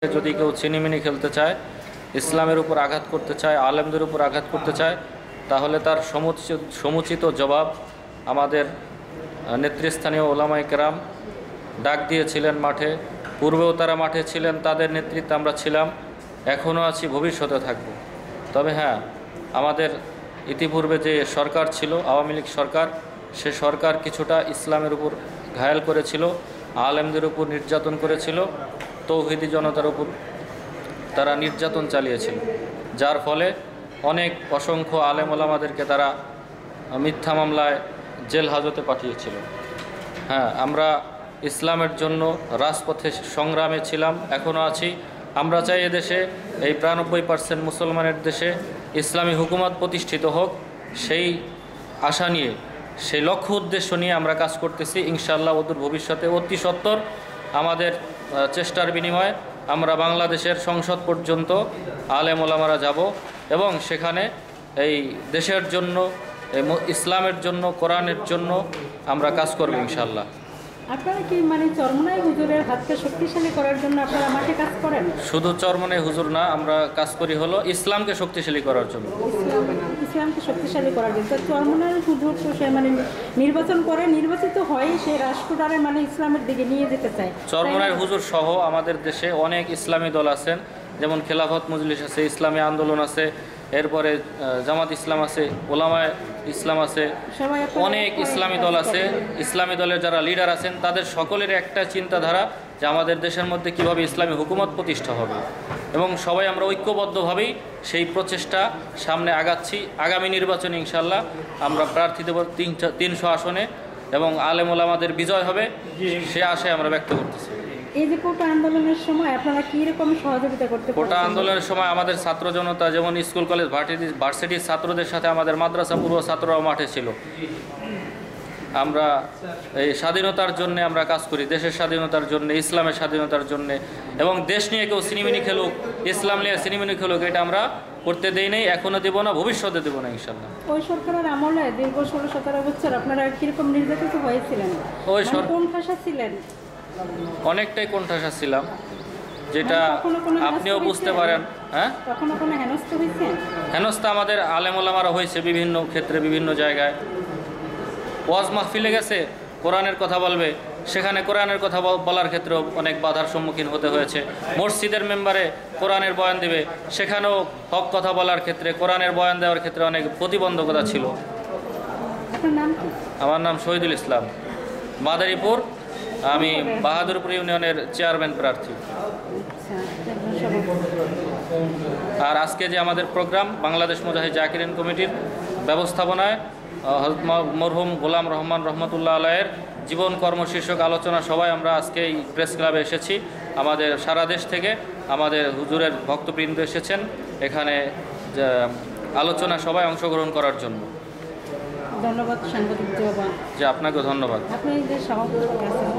যদি কেউ ছিনিমিনি খেলতে চায়, ইসলামের উপর আঘাত করতে চায়, আলেমদের উপর আঘাত করতে চায়, তাহলে তার সমুচিত জবাব আমাদের নেতৃস্থানীয় ওলামায়ে কেরাম ডাক দিয়েছিলেন মাঠে। পূর্বেও তারা মাঠে ছিলেন, তাদের নেতৃত্বে আমরা ছিলাম, এখনও আছি, ভবিষ্যতে থাকব। তবে হ্যাঁ, আমাদের ইতিপূর্বে যে সরকার ছিল, আওয়ামী লীগ সরকার, সে সরকার কিছুটা ইসলামের উপর ঘায়েল করেছিল, আলেমদের উপর নির্যাতন করেছিল, তৌহিদি জনতার উপর তারা নির্যাতন চালিয়েছিল, যার ফলে অসংখ্য আলেম ওলামাদেরকে তারা মিথ্যা মামলায় জেল হাজতে পাঠিয়েছিল। হ্যাঁ, আমরা ইসলামের জন্য রাজপথে সংগ্রামে ছিলাম, এখনও আছি। আমরা চাই এদেশে, এই ৯৫% মুসলমানের দেশে ইসলামী হুকুমত প্রতিষ্ঠিত হোক। সেই আশা নিয়ে, সেই লক্ষ্য উদ্দেশ্য নিয়ে আমরা কাজ করতেছি। ইনশাআল্লাহ অদূর ভবিষ্যতে অতি সত্বর আমাদের চেষ্টার বিনিময়ে আমরা বাংলাদেশের সংসদ পর্যন্ত আলেম ওলামারা যাব এবং সেখানে এই দেশের জন্য, ইসলামের জন্য, কোরআনের জন্য আমরা কাজ করব ইনশাআল্লাহ। আপনারা কি চরমনাই হুজুরের হাতকে শক্তিশালী করার জন্য আপনারা মাঠে কাজ করেন? শুধু চরমনাই হুজুর না, আমরা কাজ করি হলো ইসলামকে শক্তিশালী করার জন্য। ইসলামকে শক্তিশালী করার জন্য চরমনাই হুজুর তো সে নির্বাচন করে, নির্বাচিত হয়, সে রাষ্ট্রটারে ইসলামের দিকে নিয়ে যেতে চায়। চরমনাই হুজুর সহ আমাদের দেশে অনেক ইসলামী দল আছেন, যেমন খেলাফত মজলিস আছে, ইসলামী আন্দোলন আছে, এরপরে জামাত ইসলাম আছে, ওলামায়ে ইসলাম আছে, অনেক ইসলামী দল আছে। ইসলামী দলের যারা লিডার আছেন তাদের সকলের একটা চিন্তাধারা যে আমাদের দেশের মধ্যে কিভাবে ইসলামী হুকুমত প্রতিষ্ঠা হবে, এবং সবাই আমরা ঐক্যবদ্ধভাবেই সেই প্রচেষ্টা সামনে আগাচ্ছি। আগামী নির্বাচনে ইনশাআল্লাহ আমরা প্রার্থী দেব ৩০০ আসনে এবং আলেম ওলামাদের বিজয় হবে, সে আশায় আমরা ব্যক্ত করতেছি। এই যে কোটা আন্দোলনের সময় আপনারা কি রকম সহযোগিতা করতে? কোটা আন্দোলনের সময় আমাদের ছাত্র জনতা, যেমন স্কুল কলেজ ভার্সিটির ছাত্রদের সাথে আমাদের মাদ্রাসা পূর্ব ছাত্ররাও মাঠে ছিল। আমরা এই স্বাধীনতার জন্য আমরা কাজ করি, দেশের স্বাধীনতার জন্য, ইসলামের স্বাধীনতার জন্য, এবং দেশ নিয়ে কেউ সিনেমিনি খেলুক, ইসলাম নিয়ে সিনেমিনি খেলুক, এটা আমরা করতে দেই নাই, এখনও দেব না, ভবিষ্যতে দেব না ইনশাআল্লাহ। ওই সরকারের আমলে দীর্ঘ ১৬-১৭ বছর আপনারা কিরকম নির্যাতিত হয়েছিলেন? ওই কোন ভাষা ছিলেন? অনেকটাই কোণঠাসা ছিলাম, যেটা আপনিও বুঝতে পারেন। হ্যাঁ, কখনো কোনো হেনস্থা হয়েছে? হেনস্থা আমাদের আলেম ওলামারা হয়েছে বিভিন্ন ক্ষেত্রে, বিভিন্ন জায়গায়। ওয়াজ মাহফিলে গেছে, কোরআনের কথা বলবে, সেখানে কোরআনের কথা বলার ক্ষেত্রেও অনেক বাধার সম্মুখীন হতে হয়েছে। মসজিদের মেম্বারে কোরআনের বয়ান দেবে, সেখানেও হক কথা বলার ক্ষেত্রে, কোরআনের বয়ান দেওয়ার ক্ষেত্রে অনেক প্রতিবন্ধকতা ছিল। আপনার নাম কি? আমার নাম শহীদুল ইসলাম, মাদারীপুর। আমি বাহাদুরপুর ইউনিয়নের চেয়ারম্যান প্রার্থী। আর আজকে যে আমাদের প্রোগ্রাম, বাংলাদেশ মুজাহিদ জাকিরিন কমিটির ব্যবস্থাপনায় হযরত মরহুম গোলাম রহমান রহমতুল্লাহ আলাইয়ের জীবন কর্ম শীর্ষক আলোচনা সবাই আমরা আজকে এই প্রেস ক্লাবে এসেছি। আমাদের সারা দেশ থেকে আমাদের হুজুরের ভক্তবৃন্দ এসেছেন এখানে আলোচনা সবাই অংশগ্রহণ করার জন্য। ধন্যবাদ সাংবাদিক। যে আপনাকেও ধন্যবাদ। আপনি যে সভাপতি আছেন।